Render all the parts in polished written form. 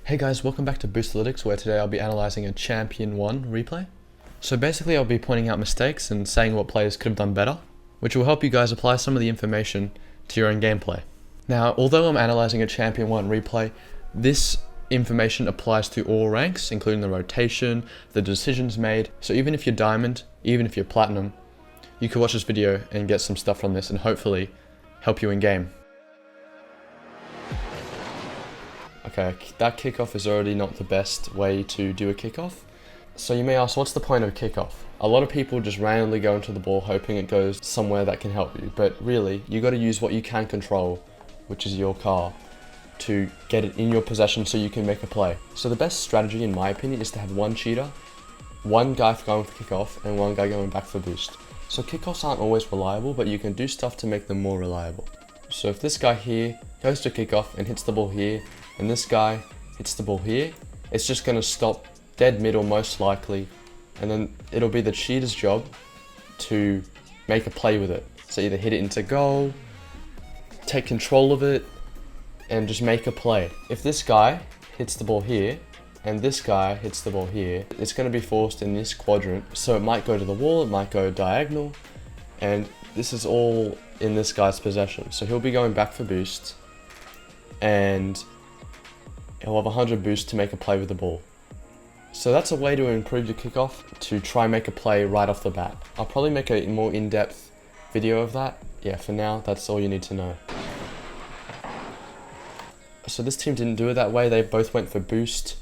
Hey guys, welcome back to Boostalytics, where today I'll be analysing a Champion 1 replay. So basically I'll be pointing out mistakes and saying what players could have done better, which will help you guys apply some of the information to your own gameplay. Now, although I'm analysing a Champion 1 replay, this information applies to all ranks, including the rotation, the decisions made. So even if you're Diamond, even if you're Platinum, you could watch this video and get some stuff from this and hopefully help you in game. Okay, that kickoff is already not the best way to do a kickoff. So you may ask, what's the point of a kickoff? A lot of people just randomly go into the ball hoping it goes somewhere that can help you, but really, you got to use what you can control, which is your car, to get it in your possession so you can make a play. So the best strategy, in my opinion, is to have one cheater, one guy going for kickoff, and one guy going back for boost. So kickoffs aren't always reliable, but you can do stuff to make them more reliable. So if this guy here goes to kickoff and hits the ball here, and this guy hits the ball here, it's just going to stop dead middle most likely, and then it'll be the cheater's job to make a play with it. So either hit it into goal, take control of it, and just make a play. If this guy hits the ball here, and this guy hits the ball here, it's going to be forced in this quadrant, so it might go to the wall, it might go diagonal, and this is all in this guy's possession. So he'll be going back for boost, and he'll have 100 boost to make a play with the ball. So that's a way to improve your kickoff, to try and make a play right off the bat. I'll probably make a more in-depth video of that. Yeah, for now, that's all you need to know. So this team didn't do it that way, they both went for boost.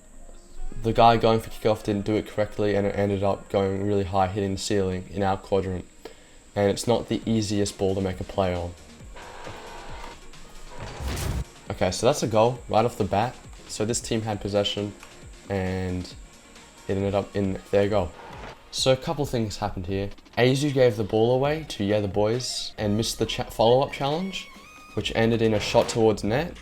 The guy going for kickoff didn't do it correctly, and it ended up going really high, hitting the ceiling in our quadrant. And it's not the easiest ball to make a play on. Okay, so that's a goal right off the bat. So this team had possession and it ended up in their goal. So a couple things happened here. Azu gave the ball away to the boys and missed the follow-up challenge, which ended in a shot towards net.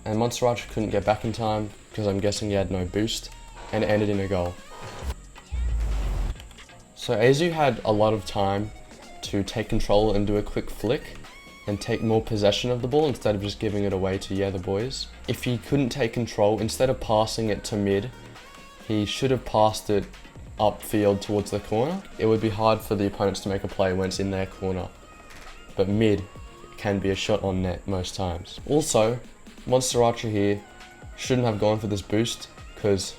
And Monstercat couldn't get back in time because I'm guessing he had no boost, and it ended in a goal. So Azu had a lot of time to take control and do a quick flick and take more possession of the ball instead of just giving it away to the boys. If he couldn't take control, instead of passing it to mid, he should have passed it upfield towards the corner. It would be hard for the opponents to make a play when it's in their corner, but mid can be a shot on net most times. Also, Monstercat here shouldn't have gone for this boost, because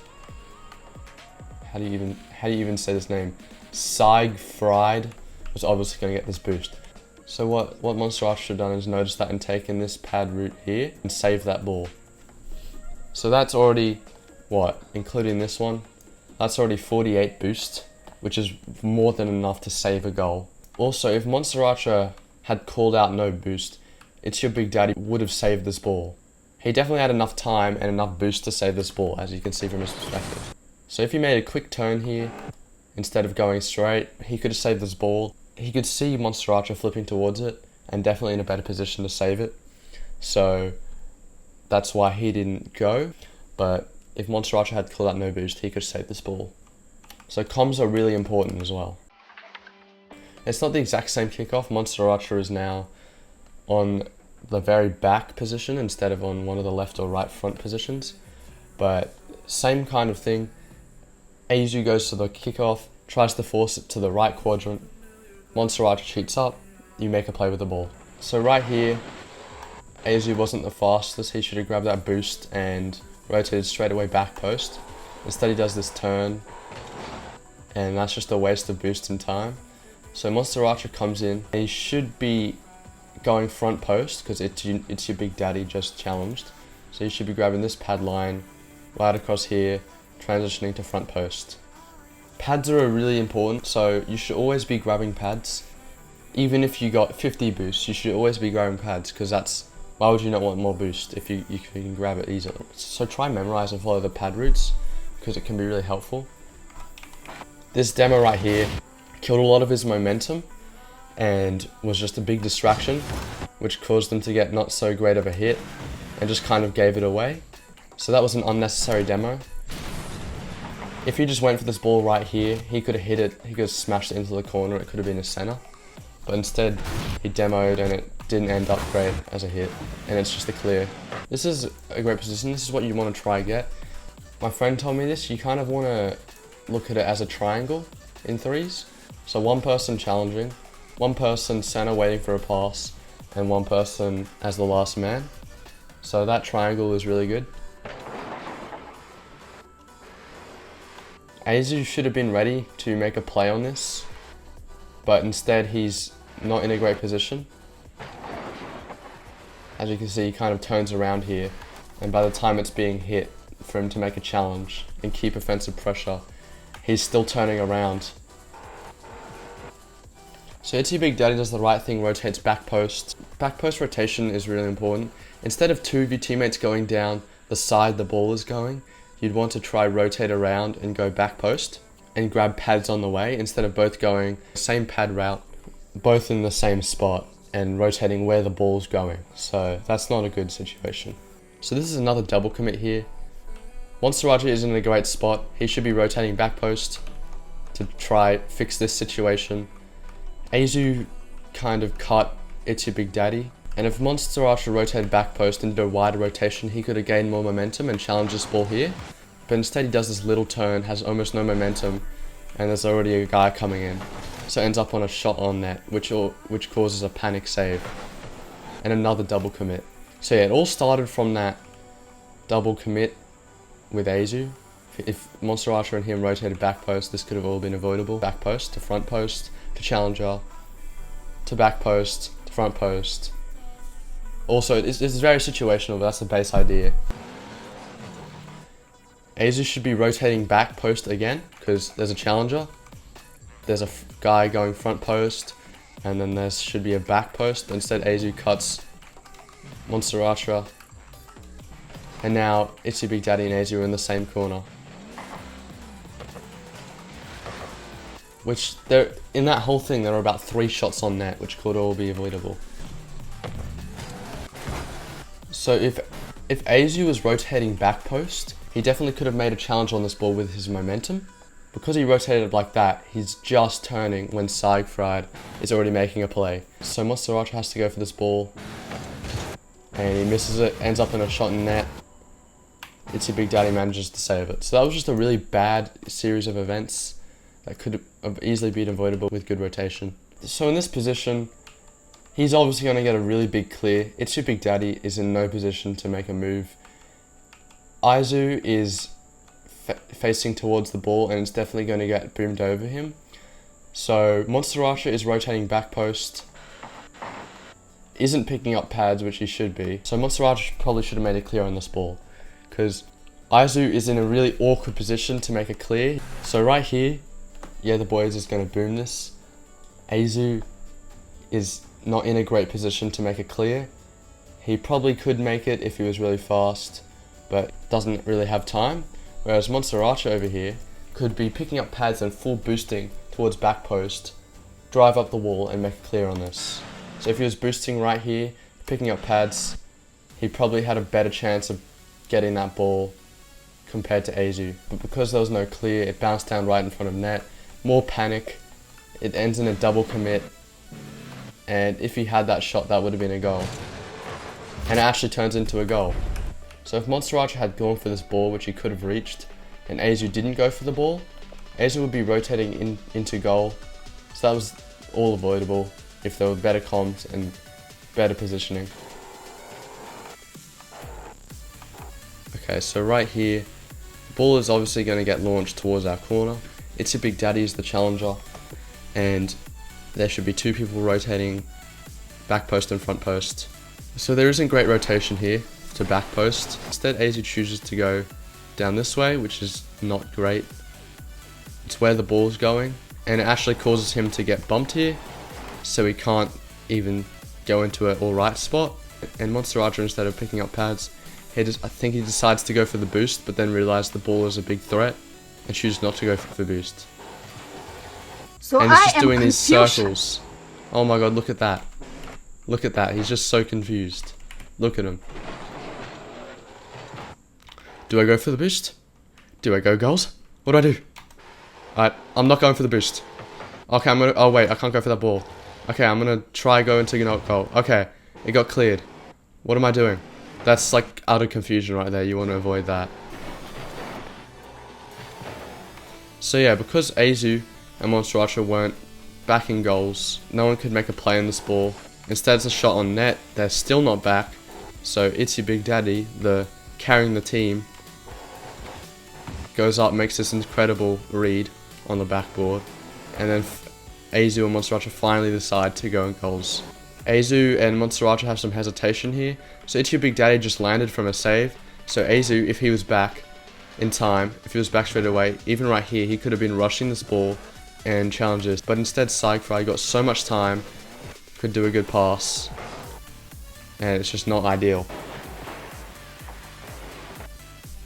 how do you even say this name? Siegfried was obviously going to get this boost. So what Monstercat should have done is notice that and taken this pad route here and save that ball. So that's already, including this one, that's already 48 boost, which is more than enough to save a goal. Also, if Monstercat had called out no boost, It's Your Big Daddy would have saved this ball. He definitely had enough time and enough boost to save this ball, as you can see from his perspective. So if he made a quick turn here, instead of going straight, he could have saved this ball. He could see Monstercat flipping towards it and definitely in a better position to save it. So that's why he didn't go. But if Monstercat had called out no boost, he could save this ball. So comms are really important as well. It's not the exact same kickoff. Monstercat is now on the very back position instead of on one of the left or right front positions. But same kind of thing. Azu goes to the kickoff, tries to force it to the right quadrant. Monstercat cheats up, you make a play with the ball. So right here, Azu wasn't the fastest. He should have grabbed that boost and rotated straight away back post. Instead he does this turn, and that's just a waste of boost and time. So Monstercat comes in, and he should be going front post because it's your big daddy just challenged. So you should be grabbing this pad line right across here, transitioning to front post. Pads are really important, so you should always be grabbing pads. Even if you got 50 boosts, you should always be grabbing pads, because why would you not want more boost if you can grab it easily? So try memorize and follow the pad routes, because it can be really helpful. This demo right here killed a lot of his momentum and was just a big distraction, which caused him to get not so great of a hit and just kind of gave it away. So that was an unnecessary demo. If he just went for this ball right here, he could have hit it, he could have smashed it into the corner, it could have been a center. But instead, he demoed and it didn't end up great as a hit, and it's just a clear. This is a great position, this is what you want to try and get. My friend told me this, you kind of want to look at it as a triangle in threes. So one person challenging, one person center waiting for a pass, and one person as the last man. So that triangle is really good. Azu should have been ready to make a play on this, but instead he's not in a great position. As you can see, he kind of turns around here, and by the time it's being hit for him to make a challenge and keep offensive pressure, he's still turning around. So Itsy Big Daddy does the right thing, rotates back post. Back post rotation is really important. Instead of two of your teammates going down the side the ball is going, you'd want to try rotate around and go back post and grab pads on the way instead of both going the same pad route, both in the same spot and rotating where the ball's going. So that's not a good situation. So this is another double commit here. Monstercat isn't in a great spot. He should be rotating back post to try fix this situation. Azu kind of cut Itsy Big Daddy, and if Monstercat rotated back post and did a wider rotation, he could have gained more momentum and challenged this ball here. But instead he does this little turn, has almost no momentum, and there's already a guy coming in. So ends up on a shot on net, which causes a panic save. And another double commit. So yeah, it all started from that double commit with Azu. If Monstercat and him rotated back post, this could have all been avoidable. Back post to front post to challenger to back post to front post. Also, it's very situational, but that's the base idea. Azu should be rotating back post again, because there's a challenger. There's a guy going front post, and then there should be a back post. Instead, Azu cuts Monstercat. And now, Itsy Big Daddy and Azu are in the same corner. Which, in that whole thing, there were about 3 shots on net, which could all be avoidable. So if Azu was rotating back post, he definitely could have made a challenge on this ball with his momentum. Because he rotated like that, he's just turning when Siegfried is already making a play. So Monstercat has to go for this ball, and he misses it, ends up in a shot in net. Itsy Big Daddy manages to save it. So that was just a really bad series of events that could have easily been avoidable with good rotation. So in this position, he's obviously going to get a really big clear. Itsy Big Daddy is in no position to make a move. Azu is facing towards the ball, and it's definitely going to get boomed over him. So Monstercat is rotating back post, isn't picking up pads, which he should be. So Monstercat probably should have made a clear on this ball, because Azu is in a really awkward position to make a clear. So right here, yeah, the boys is going to boom this. Azu is not in a great position to make a clear. He probably could make it if he was really fast, but doesn't really have time. Whereas Monstercat over here could be picking up pads and full boosting towards back post, drive up the wall and make a clear on this. So if he was boosting right here, picking up pads, he probably had a better chance of getting that ball compared to Azu. But because there was no clear, it bounced down right in front of net. More panic, it ends in a double commit, and if he had that shot, that would have been a goal. And it actually turns into a goal. So if Monstercat had gone for this ball, which he could have reached, and Azu didn't go for the ball, Azu would be rotating into goal. So that was all avoidable if there were better comms and better positioning. Okay, so right here, the ball is obviously going to get launched towards our corner. Itsy Big Daddy is the challenger, and there should be 2 people rotating back post and front post. So there isn't great rotation here to back post. Instead, Azu chooses to go down this way, which is not great. It's where the ball's going, and it actually causes him to get bumped here, so he can't even go into an alright spot. And Monstercat, instead of picking up pads, I think he decides to go for the boost, but then realizes the ball is a big threat and chooses not to go for the boost. So and he's just I am doing these confusion. circles. Oh my god, look at that. Look at that, he's just so confused. Look at him. Do I go for the boost? Do I go goals? What do I do? Alright, I'm not going for the boost. Okay, I'm gonna, oh wait, I can't go for that ball. Okay, I'm gonna try going to not goal. Okay, it got cleared. What am I doing? That's like utter confusion right there, you want to avoid that. So yeah, because Azu and Monstercat weren't backing goals, no one could make a play on this ball. Instead it's a shot on net, they're still not back. So Itsy Big Daddy, the carrying the team, goes up, makes this incredible read on the backboard, and then Azu and Monstercat finally decide to go in goals. Azu and Monstercat have some hesitation here, so Itsy Big Daddy just landed from a save. So Azu, if he was back in time, if he was back straight away, even right here, he could have been rushing this ball and challenge this, but instead Psychfry got so much time, could do a good pass, and it's just not ideal.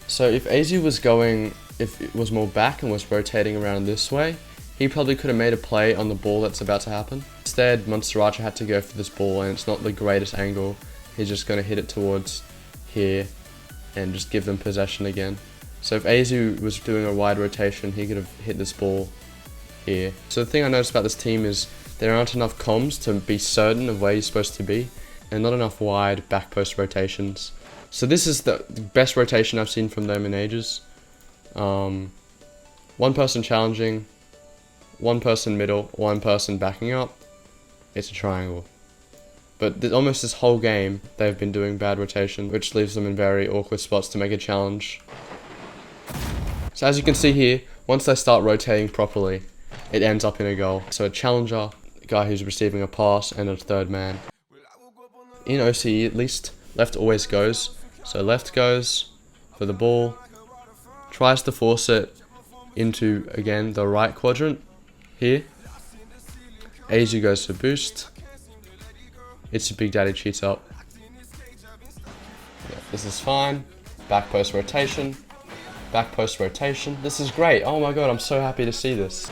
So if Azu was going, if it was more back and was rotating around this way, he probably could have made a play on the ball that's about to happen. Instead, Monstercat had to go for this ball, and it's not the greatest angle. He's just going to hit it towards here and just give them possession again. So if Azu was doing a wide rotation, he could have hit this ball here. So the thing I noticed about this team is there aren't enough comms to be certain of where you're supposed to be, and not enough wide back post rotations. So this is the best rotation I've seen from them in ages. One person challenging, one person middle, one person backing up. It's a triangle. But almost this whole game, they've been doing bad rotation, which leaves them in very awkward spots to make a challenge. So as you can see here, once they start rotating properly, it ends up in a goal. So a challenger, a guy who's receiving a pass, and a third man. In OCE at least, left always goes. So left goes for the ball, tries to force it into, again, the right quadrant here. Azu goes for boost. Itsy Big Daddy cheats up. Yeah, this is fine. Back post rotation. Back post rotation. This is great. Oh my god, I'm so happy to see this.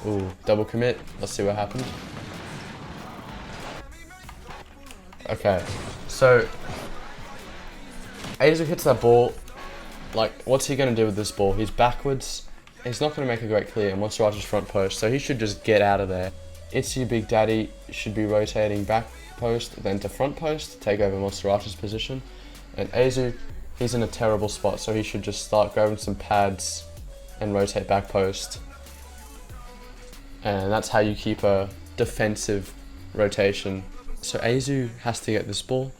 Ooh, double commit. Let's see what happened. Okay, so Azu hits that ball. Like, what's he going to do with this ball? He's backwards. He's not going to make a great clear. And Monstercat's front post, so he should just get out of there. Itsy Big Daddy should be rotating back post, then to front post, to take over Monstercat's position. And Azu, he's in a terrible spot, so he should just start grabbing some pads and rotate back post. And that's how you keep a defensive rotation. So Azu has to get this ball,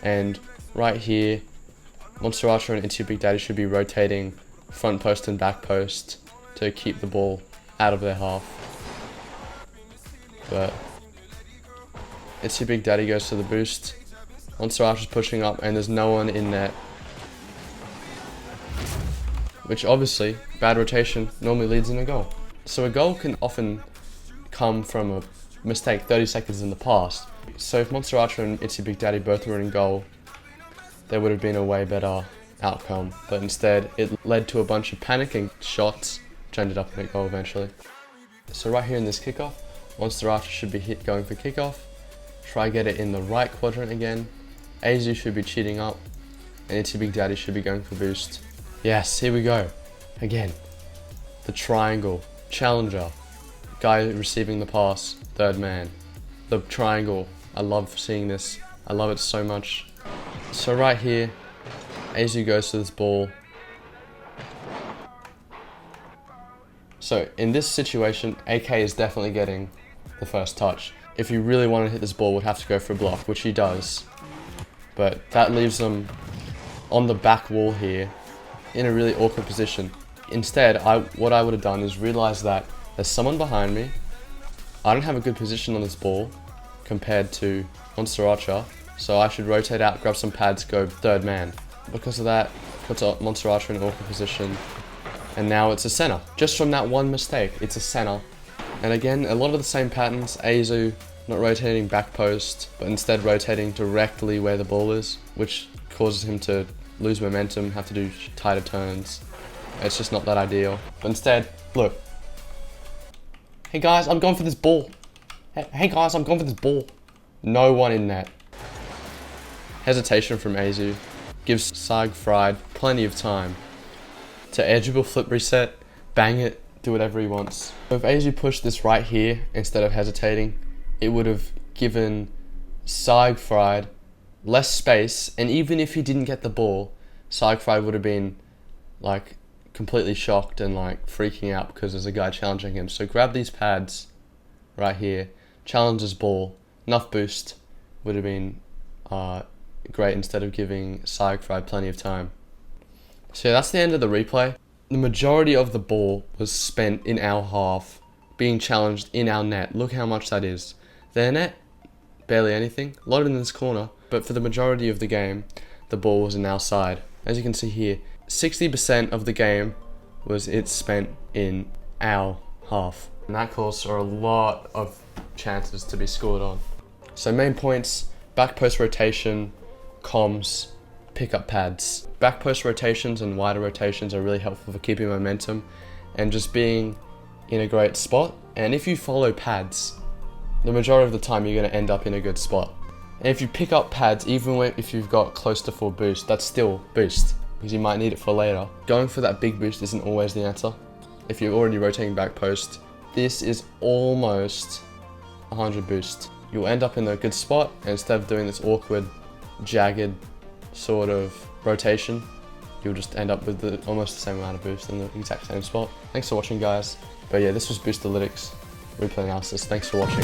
and right here, Monstercat and Itsy Big Daddy should be rotating front post and back post to keep the ball out of their half. But Itsy Big Daddy goes to the boost. Monstercat is pushing up, and there's no one in net. Which obviously, bad rotation normally leads in a goal. So a goal can often come from a mistake 30 seconds in the past. So if Monstercat and Itsy Big Daddy both were in goal, there would have been a way better outcome. But instead, it led to a bunch of panicking shots, which ended up in a goal eventually. So right here in this kickoff, Monstercat should be going for kickoff. Try get it in the right quadrant again. Azu should be cheating up, and Itsy Big Daddy should be going for boost. Yes, here we go. Again, the triangle, challenger, guy receiving the pass, third man. The triangle, I love seeing this. I love it so much. So right here, Azu goes to this ball. So in this situation, AK is definitely getting the first touch. If you really want to hit this ball, would have to go for a block, which he does. But that leaves them on the back wall here in a really awkward position. Instead, what I would have done is realize that there's someone behind me. I don't have a good position on this ball compared to Monstercat, so I should rotate out, grab some pads, go third man. Because of that, puts Monstercat in an awkward position, and now it's a center. Just from that one mistake, it's a center. And again, a lot of the same patterns. Azu not rotating back post, but instead rotating directly where the ball is, which causes him to lose momentum, have to do tighter turns. It's just not that ideal. But instead, look. Hey guys, I'm going for this ball. Hey guys, I'm going for this ball. No one in net. Hesitation from Azu gives Psychfry plenty of time to edgeable flip reset, bang it, do whatever he wants. So if Azu pushed this right here instead of hesitating, it would have given Psychfry less space, and even if he didn't get the ball, Psychfry would have been like completely shocked and like freaking out because there's a guy challenging him. So grab these pads right here, challenge his ball, enough boost would have been great instead of giving Psy plenty of time. So yeah, that's the end of the replay. The majority of the ball was spent in our half, being challenged in our net. Look how much that is. Their net, barely anything, a lot in this corner, but for the majority of the game, the ball was in our side. As you can see here, 60% of the game was spent in our half. And that calls for a lot of chances to be scored on. So main points, back post rotation, comms, pick up pads. Back post rotations and wider rotations are really helpful for keeping momentum and just being in a great spot. And if you follow pads, the majority of the time you're going to end up in a good spot. And if you pick up pads, even if you've got close to full boost, that's still boost, because you might need it for later. Going for that big boost isn't always the answer. If you're already rotating back post, this is almost 100 boost. You'll end up in a good spot, and instead of doing this awkward, jagged sort of rotation, you'll just end up with almost the same amount of boost in the exact same spot. Thanks for watching, guys. But yeah, this was Boostalytics replay analysis. Thanks for watching.